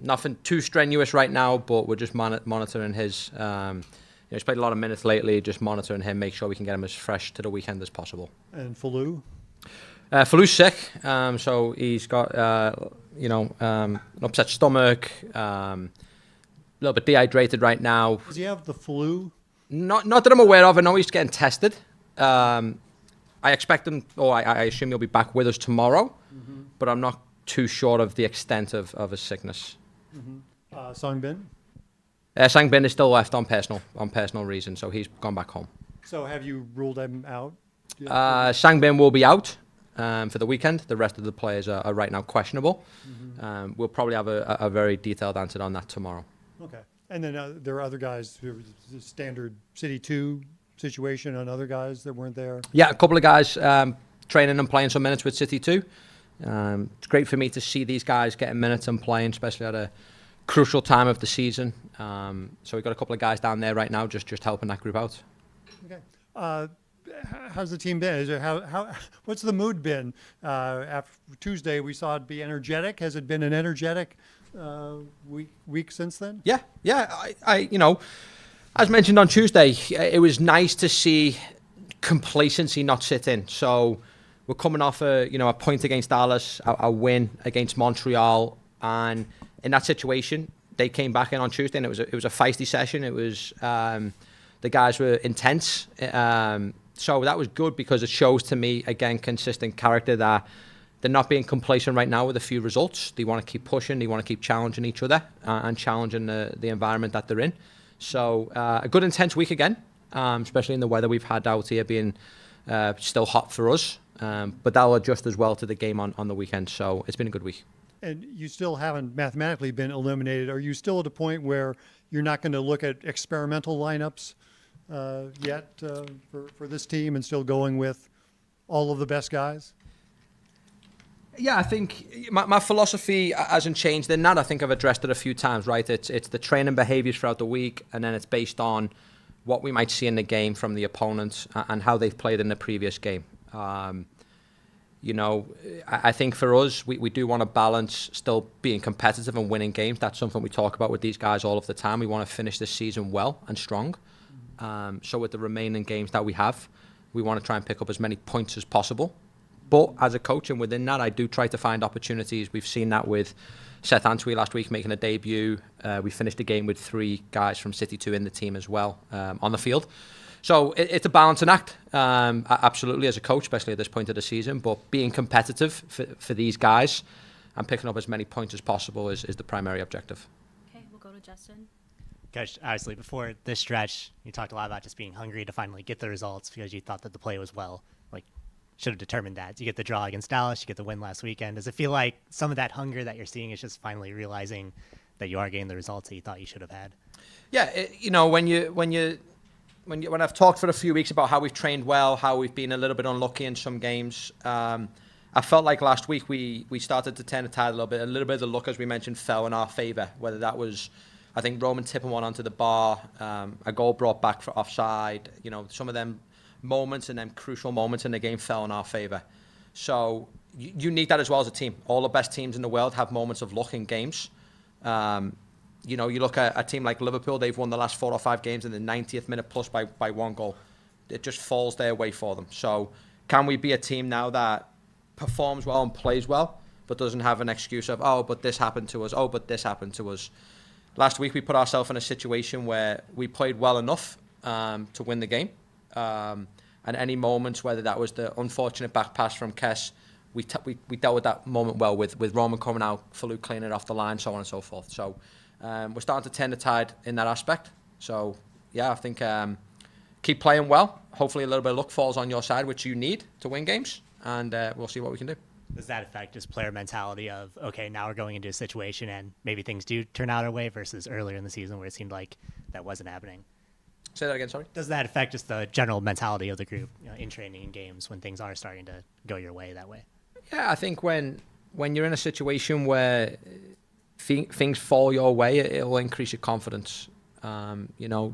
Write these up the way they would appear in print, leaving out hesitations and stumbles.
Nothing too strenuous right now, but we're just monitoring his. He's played a lot of minutes lately. Just monitoring him, make sure we can get him as fresh to the weekend as possible. And Falou? Falou's sick, so he's got an upset stomach, a little bit dehydrated right now. Does he have the flu? Not that I'm aware of. I know he's getting tested. I expect him, or I assume he'll be back with us tomorrow, but I'm not too sure of the extent of his sickness. Sung Bin? Sang Bin is still left on personal reasons, so he's gone back home. So have you ruled him out? Sang Bin will be out for the weekend. The rest of the players are right now questionable. We'll probably have a very detailed answer on that tomorrow. Okay. And then there are other guys, standard City 2 situation on other guys that weren't there? Yeah, a couple of guys training and playing some minutes with City 2. It's great for me to see these guys getting minutes and playing, especially at a crucial time of the season. So we've got a couple of guys down there right now just helping that group out. Okay. How's the team been? What's the mood been? After Tuesday, we saw it be energetic. Has it been an energetic week since then? Yeah. I as mentioned on Tuesday, it was nice to see complacency not sit in. So we're coming off a point against Dallas, a win against Montreal, and in that situation, they came back in on Tuesday, and it was a feisty session. It was the guys were intense. So that was good because it shows to me, again, consistent character that they're not being complacent right now with a few results. They want to keep pushing. They want to keep challenging each other and challenging the environment that they're in. So a good intense week again, especially in the weather we've had out here being still hot for us. But that'll adjust as well to the game on the weekend. So it's been a good week. And you still haven't mathematically been eliminated. Are you still at a point where you're not going to look at experimental lineups yet for this team and still going with all of the best guys? Yeah, I think my philosophy hasn't changed in that. I think I've addressed it a few times, right? It's the training behaviors throughout the week, and then it's based on what we might see in the game from the opponents and how they've played in the previous game. I think for us, we do want to balance still being competitive and winning games. That's something we talk about with these guys all of the time. We want to finish this season well and strong. So with the remaining games that we have, we want to try and pick up as many points as possible. But as a coach and within that, I do try to find opportunities. We've seen that with Seth Antwi last week making a debut. We finished the game with 3 guys from City 2 in the team as well on the field. So it's a balancing act, absolutely, as a coach, especially at this point of the season. But being competitive for these guys and picking up as many points as possible is the primary objective. Okay, we'll go to Justin. Coach, obviously, before this stretch, you talked a lot about just being hungry to finally get the results because you thought that the play was should have determined that. You get the draw against Dallas, you get the win last weekend. Does it feel like some of that hunger that you're seeing is just finally realizing that you are getting the results that you thought you should have had? Yeah, when I've talked for a few weeks about how we've trained well, how we've been a little bit unlucky in some games, I felt like last week we started to turn the tide a little bit. A little bit of the luck, as we mentioned, fell in our favour. Whether that was, I think, Roman tipping one onto the bar, a goal brought back for offside. Some of them moments and then crucial moments in the game fell in our favour. So you need that as well as a team. All the best teams in the world have moments of luck in games. You look at a team like Liverpool, they've won the last 4 or 5 games in the 90th minute plus by 1 goal. It just falls their way for them. So can we be a team now that performs well and plays well, but doesn't have an excuse of, but this happened to us, but this happened to us. Last week we put ourselves in a situation where we played well enough to win the game. And any moments, whether that was the unfortunate back pass from Kess, we dealt with that moment well with Roman coming out, Falou cleaning it off the line, so on and so forth. So we're starting to turn the tide in that aspect. So, yeah, I think keep playing well. Hopefully a little bit of luck falls on your side, which you need to win games, and we'll see what we can do. Does that affect just player mentality of, okay, now we're going into a situation and maybe things do turn out our way versus earlier in the season where it seemed like that wasn't happening? Say that again, sorry? Does that affect just the general mentality of the group, in training and games when things are starting to go your way that way? Yeah, I think when you're in a situation where things fall your way, it'll increase your confidence. Joe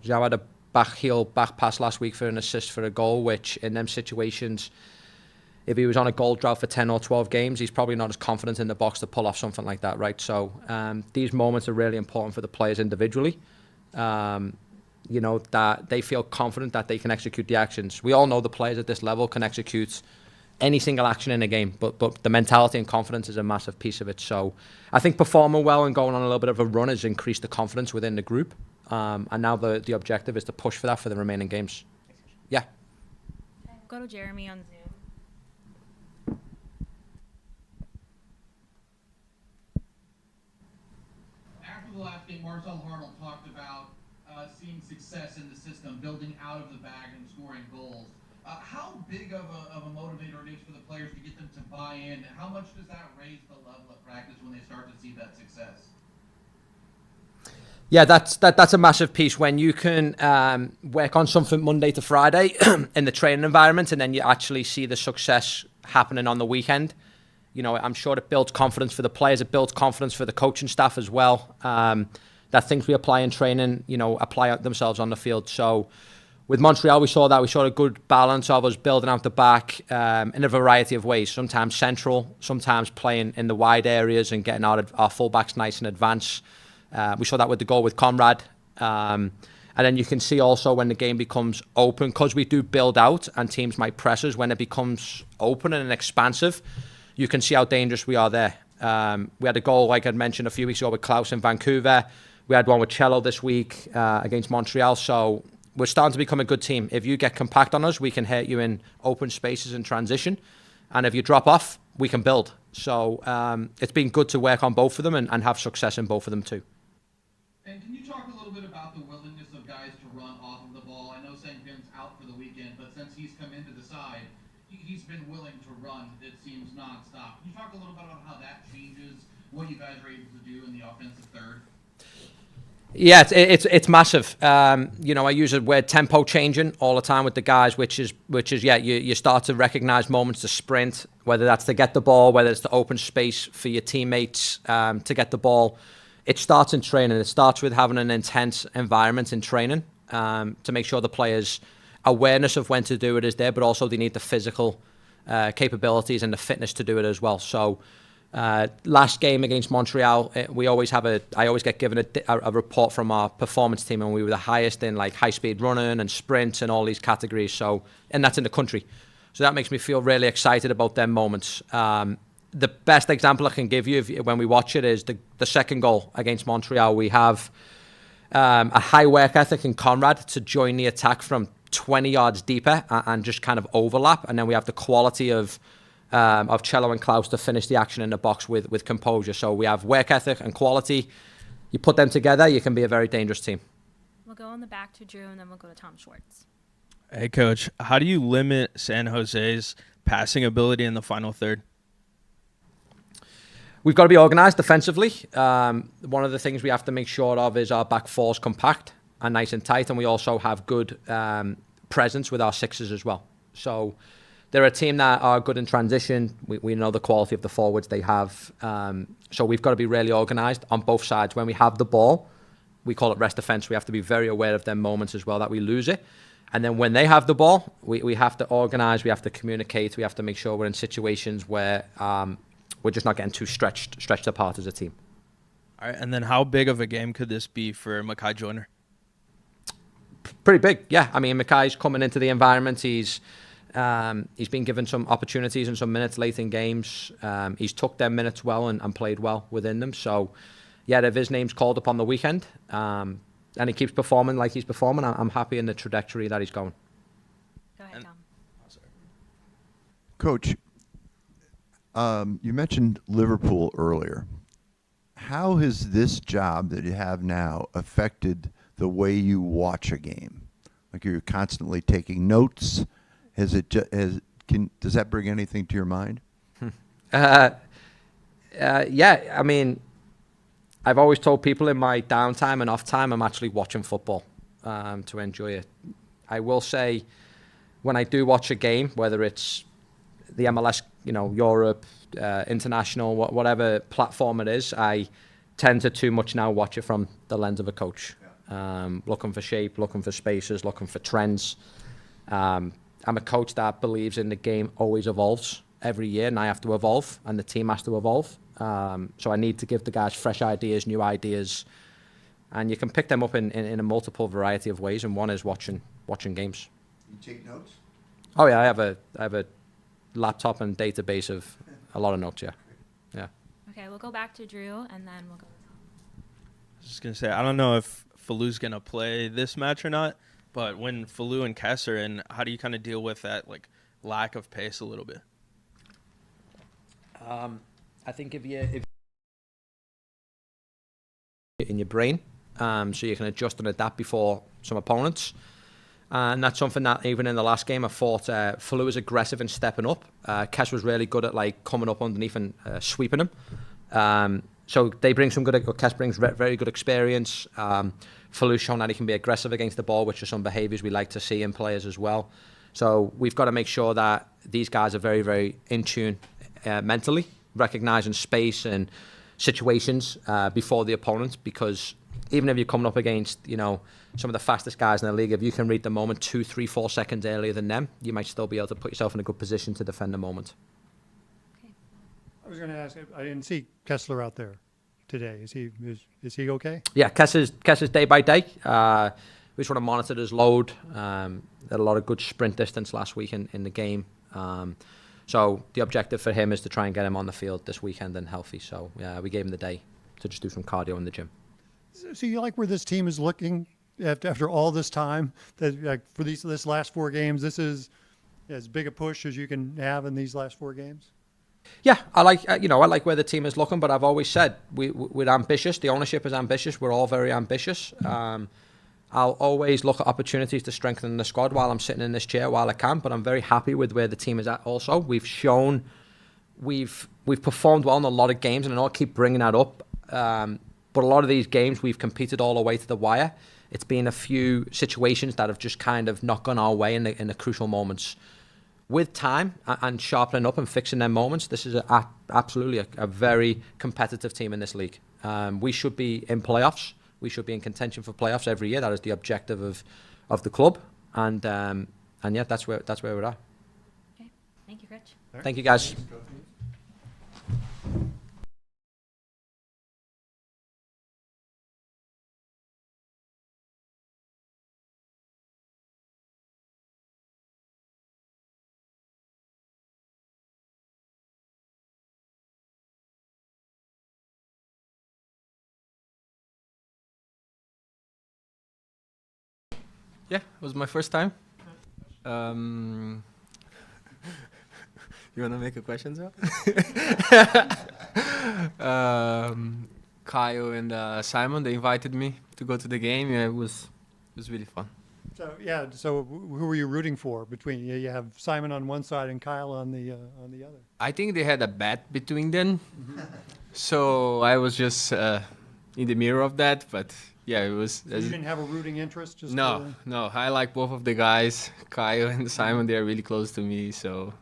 had a back pass last week for an assist for a goal, which in them situations, if he was on a goal drought for 10 or 12 games, he's probably not as confident in the box to pull off something like that, right? So these moments are really important for the players individually. That they feel confident that they can execute the actions. We all know the players at this level can execute any single action in a game, but the mentality and confidence is a massive piece of it. So I think performing well and going on a little bit of a run has increased the confidence within the group. And now the objective is to push for that for the remaining games. Yeah. Okay, we'll go to Jeremy on Zoom. After the last game, Marcel Harnell talked about seeing success in the system, building out of the bag and scoring goals. How big of a motivator it is for the players to get them to buy in? How much does that raise the level of practice when they start to see that success? Yeah, that's a massive piece when you can work on something Monday to Friday in the training environment, and then you actually see the success happening on the weekend. I'm sure it builds confidence for the players. It builds confidence for the coaching staff as well. That things we apply in training, apply out themselves on the field. So with Montreal, we saw that. We saw a good balance of us building out the back in a variety of ways. Sometimes central, sometimes playing in the wide areas and getting our fullbacks nice in advance. We saw that with the goal with Conrad. And then you can see also when the game becomes open, because we do build out and teams might press us, when it becomes open and expansive, you can see how dangerous we are there. We had a goal, like I'd mentioned a few weeks ago, with Klauss in Vancouver. We had one with Cello this week against Montreal. So we're starting to become a good team. If you get compact on us, we can hurt you in open spaces and transition. And if you drop off, we can build. So it's been good to work on both of them and have success in both of them too. And can you talk a little bit about the willingness of guys to run off of the ball? I know St-Vin's out for the weekend, but since he's come into the side, he's been willing to run, it seems, nonstop. Can you talk a little bit about how that changes what you guys are able to do in the offensive third? Yeah, it's massive. I use the word tempo changing all the time with the guys, which is you start to recognize moments to sprint, whether that's to get the ball, whether it's to open space for your teammates to get the ball. It starts in training. It starts with having an intense environment in training to make sure the players' awareness of when to do it is there, but also they need the physical capabilities and the fitness to do it as well. So last game against Montreal, I always get given a report from our performance team, and we were the highest in like high speed running and sprints and all these categories. So, and that's in the country. So that makes me feel really excited about them moments. The best example I can give you when we watch it is the second goal against Montreal. We have a high work ethic in Conrad to join the attack from 20 yards deeper and just kind of overlap. And then we have the quality of Cello and Klauss to finish the action in the box with composure. So we have work ethic and quality. You put them together, you can be a very dangerous team. We'll go in the back to Drew, and then we'll go to Tom Schwartz. Hey, Coach, how do you limit San Jose's passing ability in the final third? We've got to be organised defensively. One of the things we have to make sure of is our back four is compact and nice and tight, and we also have good presence with our sixes as well. So they're a team that are good in transition. We know the quality of the forwards they have. So we've got to be really organised on both sides. When we have the ball, we call it rest defence. We have to be very aware of them moments as well that we lose it. And then when they have the ball, we have to organise, we have to communicate, we have to make sure we're in situations where we're just not getting too stretched apart as a team. All right, and then how big of a game could this be for Mackay Joyner? Pretty big, yeah. I mean, Mackay's coming into the environment. He's been given some opportunities and some minutes late in games. He's took their minutes well and played well within them. So, yeah, if his name's called up on the weekend and he keeps performing like he's performing, I'm happy in the trajectory that he's going. Go ahead, Tom. Coach, you mentioned Liverpool earlier. How has this job that you have now affected the way you watch a game? Like you're constantly taking notes. Does that bring anything to your mind? Yeah, I mean, I've always told people in my downtime and off time, I'm actually watching football to enjoy it. I will say, when I do watch a game, whether it's the MLS, Europe, international, whatever platform it is, I tend to too much now watch it from the lens of a coach. Looking for shape, looking for spaces, looking for trends. I'm a coach that believes in the game always evolves every year, and I have to evolve, and the team has to evolve. So I need to give the guys fresh ideas, new ideas, and you can pick them up in a multiple variety of ways. And one is watching games. You take notes? Oh yeah, I have a laptop and database of a lot of notes. Yeah, yeah. Okay, we'll go back to Drew, and then we'll go to Tom. I was just gonna say, I don't know if Falu's gonna play this match or not, but when Falu and Kess are in, how do you kind of deal with that like lack of pace a little bit? I think if in your brain, so you can adjust and adapt before some opponents. And that's something that even in the last game I thought Falu was aggressive and stepping up. Kes was really good at like coming up underneath and sweeping him. So they bring some good, Kes brings very good experience. Falu's shown that he can be aggressive against the ball, which are some behaviours we like to see in players as well. So we've got to make sure that these guys are very, very in tune mentally, recognising space and situations before the opponent, because even if you're coming up against, some of the fastest guys in the league, if you can read the moment 2, 3, 4 seconds earlier than them, you might still be able to put yourself in a good position to defend the moment. Okay. I was going to ask, I didn't see Kessler out there today. Is he okay? Yeah, Kes is day by day. We just want to monitor his load. Had a lot of good sprint distance last week in the game. So the objective for him is to try and get him on the field this weekend and healthy. So we gave him the day to just do some cardio in the gym. So you like where this team is looking after all this time? That like for this last 4 games, this is as big a push as you can have in these last 4 games? Yeah, I like where the team is looking, but I've always said we're ambitious. The ownership is ambitious. We're all very ambitious. I'll always look at opportunities to strengthen the squad while I'm sitting in this chair while I can, but I'm very happy with where the team is at also. We've shown we've performed well in a lot of games, and I'll keep bringing that up. But a lot of these games, we've competed all the way to the wire. It's been a few situations that have just kind of not gone our way in the crucial moments. With time and sharpening up and fixing them moments, this is absolutely a very competitive team in this league. We should be in playoffs. We should be in contention for playoffs every year. That is the objective of the club. And yeah, that's where we're at. Okay. Thank you, Rich. Thank you, guys. Yeah, it was my first time. You want to make a question, Zell? Kyle and Simon, they invited me to go to the game. Yeah, it was really fun. So who were you rooting for between you have Simon on one side and Kyle on the other? I think they had a bet between them. So I was just in the mirror of that, but yeah, it was. So you didn't have a rooting interest? No. I like both of the guys, Kyle and Simon. They are really close to me, so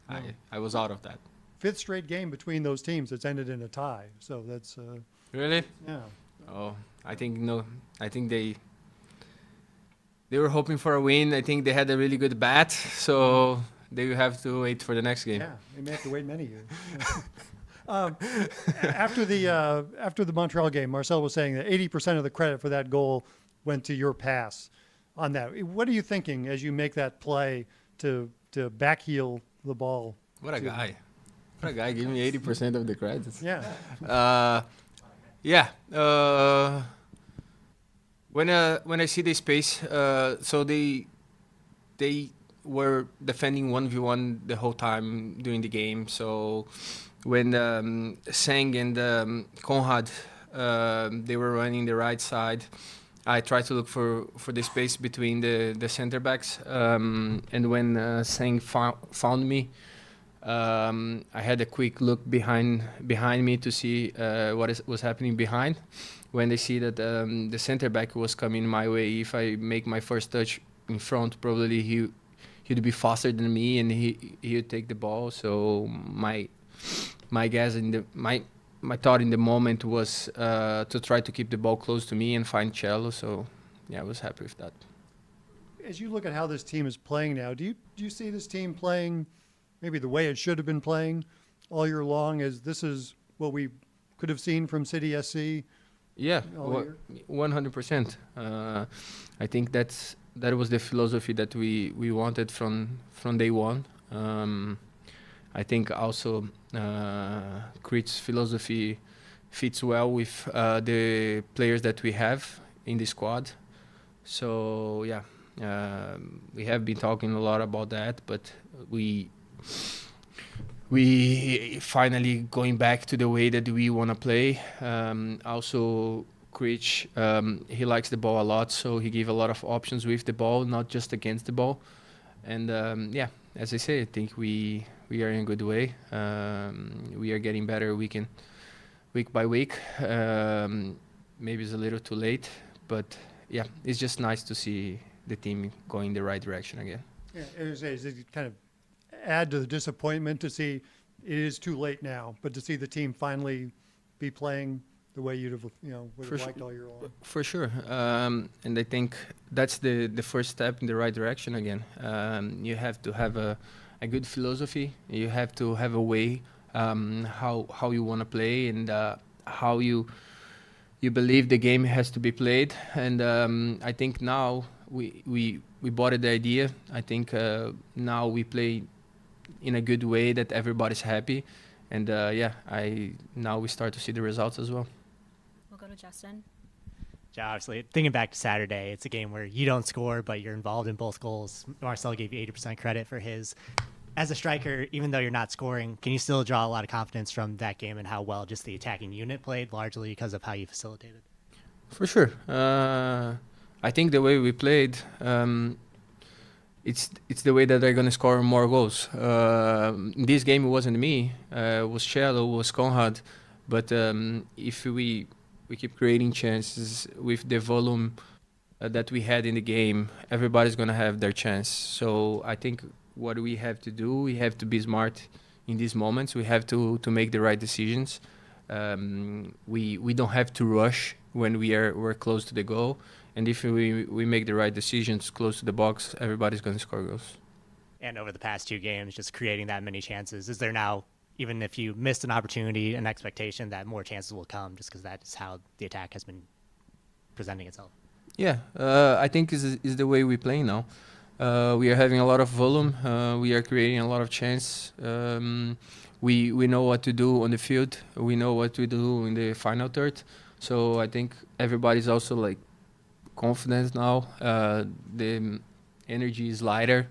I was out of that. 5th straight game between those teams that's ended in a tie. So that's Really? yeah. Oh, I think they were hoping for a win. I think they had a really good bat, so they will have to wait for the next game. Yeah, they may have to wait many years. After the Montreal game, Marcel was saying that 80% of the credit for that goal went to your pass on that. What are you thinking as you make that play to backheel the ball? What a guy. What a guy. Give me 80% of the credits. Yeah. When I see the space, so they were defending 1v1 the whole time during the game. So when Sang and Conrad they were running the right side, I tried to look for the space between the center backs. And when Sang found me, I had a quick look behind me to see what was happening behind. When they see that the center back was coming my way, if I make my first touch in front, probably he'd be faster than me and he would take the ball. So my guess my thought in the moment was to try to keep the ball close to me and find Cello. So yeah, I was happy with that. As you look at how this team is playing now, do you see this team playing maybe the way it should have been playing all year long? As this is what we could have seen from City SC? Yeah, all year? 100%. I think that was the philosophy that we wanted from day one. I think also Crit's philosophy fits well with the players that we have in the squad. So yeah, we have been talking a lot about that, but we finally going back to the way that we want to play. Also, Critch, he likes the ball a lot, so he gives a lot of options with the ball, not just against the ball. And yeah, as I say, I think we are in a good way. We are getting better week by week. Maybe it's a little too late, but yeah, it's just nice to see the team going the right direction again. Yeah, does it kind of add to the disappointment to see it is too late now, but to see the team finally be playing the way would have liked all year long? For sure, and I think that's the first step in the right direction again. You have to have a good philosophy. You have to have a way how you want to play and how you believe the game has to be played. And I think now we bought the idea. I think now we play in a good way that everybody's happy. And yeah, now we start to see the results as well. We'll go to Justin. Yeah, obviously, thinking back to Saturday, it's a game where you don't score, but you're involved in both goals. Marcel gave you 80% credit for his. As a striker, even though you're not scoring, can you still draw a lot of confidence from that game and how well just the attacking unit played, largely because of how you facilitated? For sure. I think the way we played, it's the way that they're going to score more goals. In this game, it wasn't me. It was Cello, it was Conrad. But if we keep creating chances with the volume that we had in the game, everybody's going to have their chance. So I think what we have to do, we have to be smart in these moments. We have to make the right decisions. We don't have to rush when we're close to the goal. And if we make the right decisions close to the box, everybody's going to score goals. And over the past two games, just creating that many chances, is there now, even if you missed an opportunity, an expectation that more chances will come just because that's how the attack has been presenting itself? Yeah, I think is the way we play now. We are having a lot of volume. We are creating a lot of chance. We know what to do on the field. We know what to do in the final third. So I think everybody's also like confident now. The energy is lighter.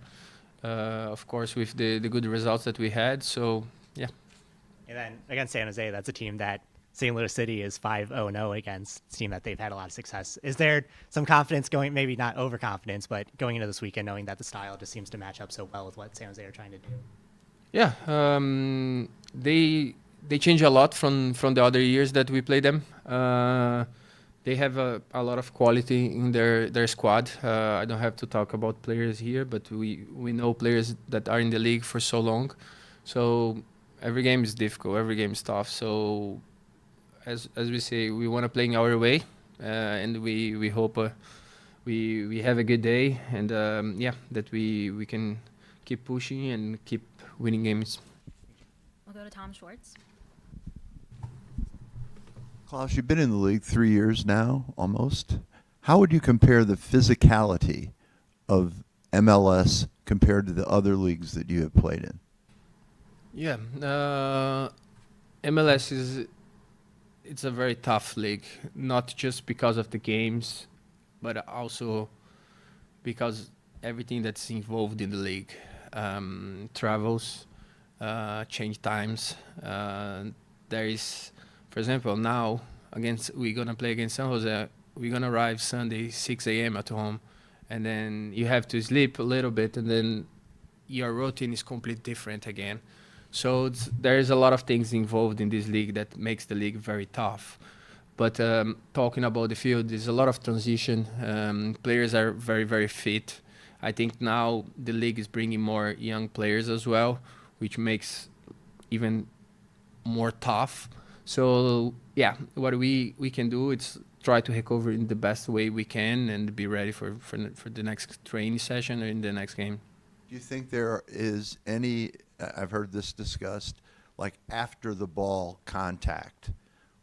Of course, with the good results that we had. So yeah. And then against San Jose, that's a team that St. Louis City is 5-0 against. It's a team that they've had a lot of success. Is there some confidence going, maybe not overconfidence, but going into this weekend knowing that the style just seems to match up so well with what San Jose are trying to do? Yeah, they change a lot from the other years that we played them. They have a lot of quality in their squad. I don't have to talk about players here, but we know players that are in the league for so long. So every game is difficult, every game is tough. So as we say, we want to play in our way, and we hope we have a good day, and yeah, that we can keep pushing and keep winning games. We'll go to Tom Schwartz. Klauss, you've been in the league 3 years now, almost. How would you compare the physicality of MLS compared to the other leagues that you have played in? Yeah, MLS it's a very tough league, not just because of the games, but also because everything that's involved in the league, travels, change times. There is, for example, now we're gonna play against San Jose. We're gonna arrive Sunday 6 a.m. at home, and then you have to sleep a little bit, and then your routine is completely different again. So there's a lot of things involved in this league that makes the league very tough. But talking about the field, there's a lot of transition. Players are very, very fit. I think now the league is bringing more young players as well, which makes even more tough. So yeah, what we can do is try to recover in the best way we can and be ready for the next training session or in the next game. Do you think there is any, I've heard this discussed, like after the ball contact,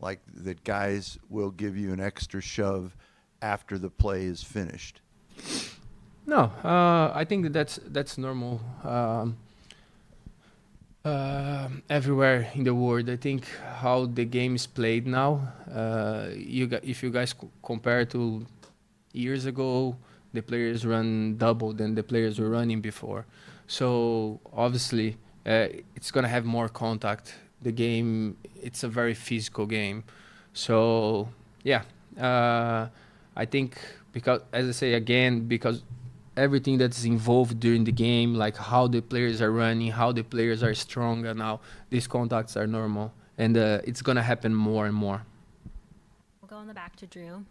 like that guys will give you an extra shove after the play is finished? No, I think that's normal everywhere in the world. I think how the game is played now, if you guys compare to years ago, the players run double than the players were running before. So obviously, it's gonna have more contact. The game, it's a very physical game. So yeah, I think because, as I say again, because everything that's involved during the game, like how the players are running, how the players are stronger now, these contacts are normal, and it's gonna happen more and more. We'll go in the back to Drew.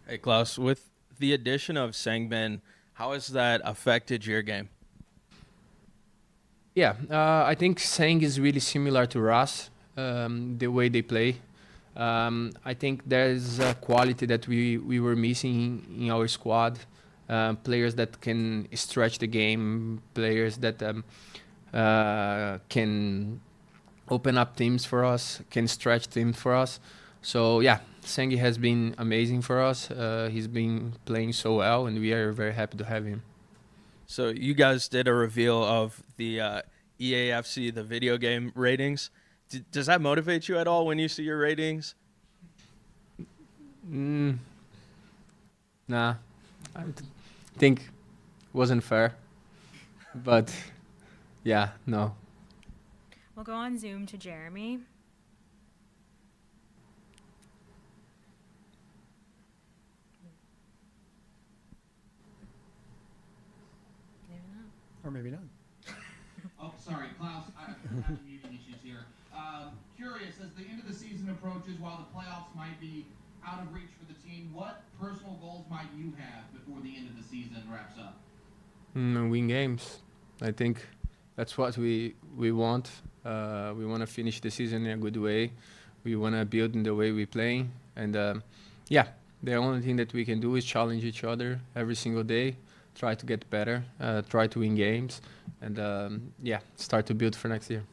Hey, Klaus, with the addition of Sangbin, how has that affected your game? Yeah, I think Sang is really similar to Ras, the way they play. I think there's a quality that we were missing in our squad. Players that can stretch the game, players that can open up teams for us, can stretch teams for us. So yeah, Sengi has been amazing for us. He's been playing so well, and we are very happy to have him. So you guys did a reveal of the EAFC, the video game ratings. Does that motivate you at all when you see your ratings? Nah, I think it wasn't fair, but yeah, no. We'll go on Zoom to Jeremy. Maybe not. Or maybe not. Oh, sorry, Klaus. I'm having muting issues here. Curious, as the end of the season approaches, while the playoffs might be out of reach for the team, what personal goals might you have before the end of the season wraps up? Win games. I think that's what we want. We want to finish the season in a good way. We want to build in the way we play. And yeah, the only thing that we can do is challenge each other every single day, try to get better, try to win games, and yeah, start to build for next year.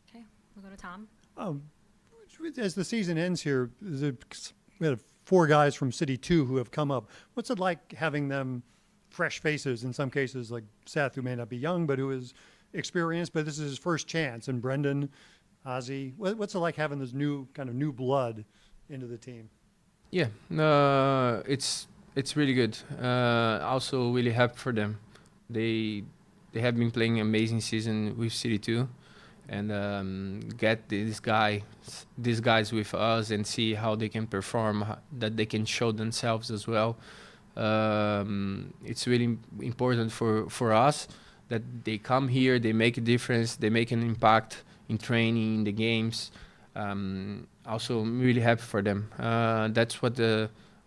Okay, we'll go to Tom. As the season ends here, we had 4 guys from City 2 who have come up. What's it like having them fresh faces, in some cases like Seth, who may not be young, but who is experienced, but this is his first chance, and Brendan, Ozzy. What's it like having this new blood into the team? Yeah, it's really good. Also really happy for them. They have been playing amazing season with City 2, and get these guys with us and see how they can perform, that they can show themselves as well. It's really important for us that they come here, they make a difference, they make an impact in training, in the games. Also, I'm really happy for them. That's what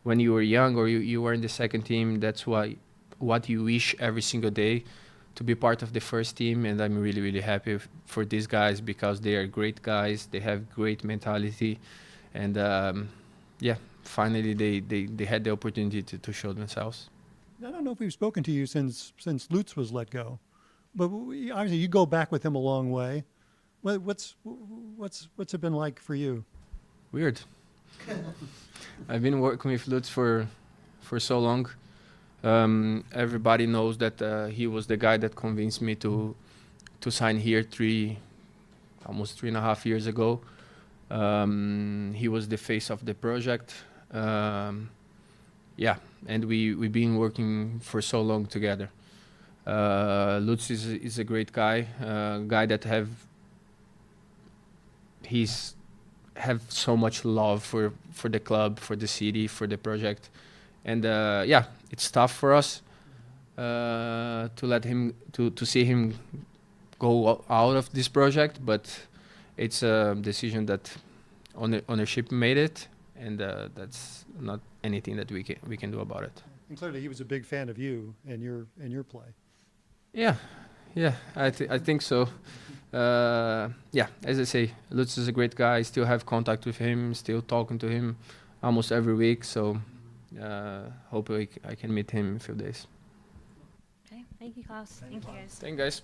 when you were young or you were in the second team, that's what you wish every single day, to be part of the first team. And I'm really, really happy for these guys because they are great guys. They have great mentality. And yeah, finally they had the opportunity to show themselves. I don't know if we've spoken to you since Lutz was let go, but obviously you go back with him a long way. What's it been like for you? Weird. I've been working with Lutz for so long. Everybody knows that he was the guy that convinced me to sign here almost 3.5 years ago. He was the face of the project. Yeah, and we've been working for so long together. Lutz is a great guy, guy that have so much love for the club, for the city, for the project. And yeah, it's tough for us to let him to see him go out of this project, but it's a decision that ownership made it, and that's not anything that we can do about it. And clearly, he was a big fan of you and your play. Yeah, Yeah, I think so. Yeah, as I say, Lutz is a great guy. Still have contact with him. Still talking to him almost every week. So hopefully I can meet him in a few days. Okay, thank you, Klaus. Thank you, guys. Thank you, guys.